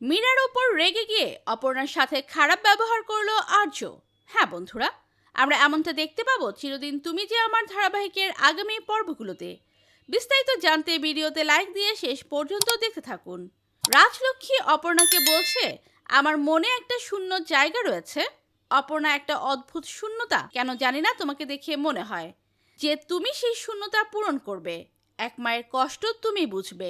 মীরার উপর রেগে গিয়ে অপর্ণার সাথে খারাপ ব্যবহার করলো আর্য। হ্যাঁ বন্ধুরা, আমরা এমনটা দেখতে পাবো চিরদিন তুমি যে আমার ধারাবাহিকের আগামী পর্বগুলোতে। বিস্তারিত জানতে ভিডিওতে লাইক দিয়ে শেষ পর্যন্ত দেখতে থাকুন। রাজলক্ষ্মী অপর্ণাকে বলছে, আমার মনে একটা শূন্য জায়গা রয়েছে। অপর্ণা, একটা অদ্ভুত শূন্যতা কেন জানি না তোমাকে দেখে মনে হয় যে তুমি সেই শূন্যতা পূরণ করবে। এক মায়ের কষ্ট তুমি বুঝবে।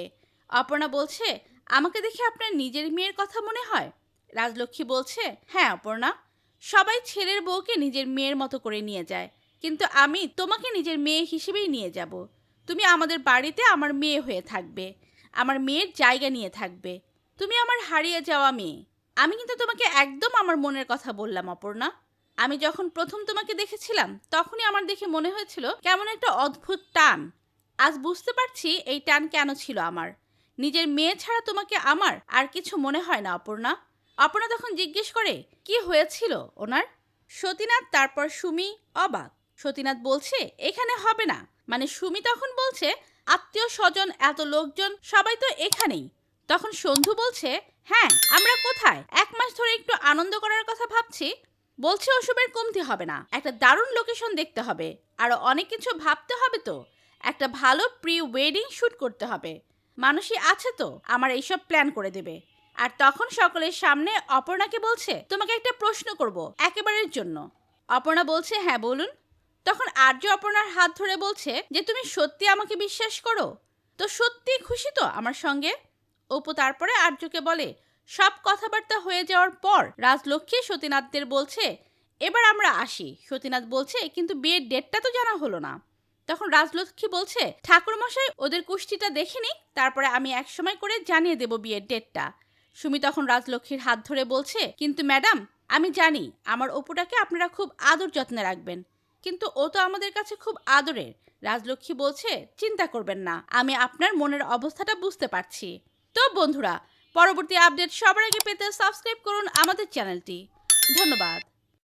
অপর্ণা বলছে, আমাকে দেখে আপনার নিজের মেয়ের কথা মনে হয়? রাজলক্ষ্মী বলছে, হ্যাঁ অপর্ণা, সবাই ছেলের বউকে নিজের মেয়ের মতো করে নিয়ে যায়, কিন্তু আমি তোমাকে নিজের মেয়ে হিসেবেই নিয়ে যাব। তুমি আমাদের বাড়িতে আমার মেয়ে হয়ে থাকবে, আমার মেয়ের জায়গা নিয়ে থাকবে। তুমি আমার হারিয়ে যাওয়া মেয়ে। আমি কিন্তু তোমাকে একদম আমার মনের কথা বললাম অপর্ণা। আমি যখন প্রথম তোমাকে দেখেছিলাম তখনই আমার দেখে মনে হয়েছিল কেমন একটা অদ্ভুত টান। আজ বুঝতে পারছি এই টান কেন ছিল আমার। নিজের মেয়ে ছাড়া তোমাকে আমার আর কিছু মনে হয় না অপর্ণা। অপর্ণা তখন জিজ্ঞেস করে, কি হয়েছিল ওনার? সতীনাথ তারপর সুমি অবাক। সতীনাথ বলছে, এখানে হবে না। মানে সুমি তখন বলছে, আত্মীয় স্বজন এত লোকজন সবাই তো এখানেই। তখন সন্ধু বলছে, হ্যাঁ আমরা কোথায়? 1 মাস ধরে একটু আনন্দ করার কথা ভাবছি। বলছে ওসবের কমতি হবে না, একটা দারুণ লোকেশন দেখতে হবে, আরো অনেক কিছু ভাবতে হবে। তো একটা ভালো প্রি ওয়েডিং শুট করতে হবে। মানুষই আছে তো আমার এইসব প্ল্যান করে দেবে। আর তখন সকলের সামনে অপর্ণাকে বলছে, তোমাকে একটা প্রশ্ন করব একেবারের জন্য। অপর্ণা বলছে, হ্যাঁ বলুন। তখন আর্য অপর্ণার হাত ধরে বলছে যে, তুমি সত্যি আমাকে বিশ্বাস করো তো? সত্যি খুশি তো আমার সঙ্গে? অপু তারপরে আর্যকে বলে, সব কথাবার্তা হয়ে যাওয়ার পর রাজলক্ষ্মী সতীনাথদের বলছে, এবার আমরা আসি। সতীনাথ বলছে, কিন্তু বিয়ের ডেটটা তো জানা হলো না। তখন রাজলক্ষ্মী বলছে, ঠাকুরমশাই ওদের কুষ্টিটা দেখেনি, তারপরে আমি একসময় করে জানিয়ে দেব বিয়ের ডেটটা। সুমি তখন রাজলক্ষ্মীর হাত ধরে বলছে, কিন্তু ম্যাডাম, আমি জানি আমার অপুটাকে আপনারা খুব আদর যত্নে রাখবেন, কিন্তু ও তো আমাদের কাছে খুব আদরের। রাজলক্ষ্মী বলছে, চিন্তা করবেন না, আমি আপনার মনের অবস্থাটা বুঝতে পারছি। তো বন্ধুরা, পরবর্তী আপডেট সবার আগে পেতে সাবস্ক্রাইব করুন আমাদের চ্যানেলটি। ধন্যবাদ।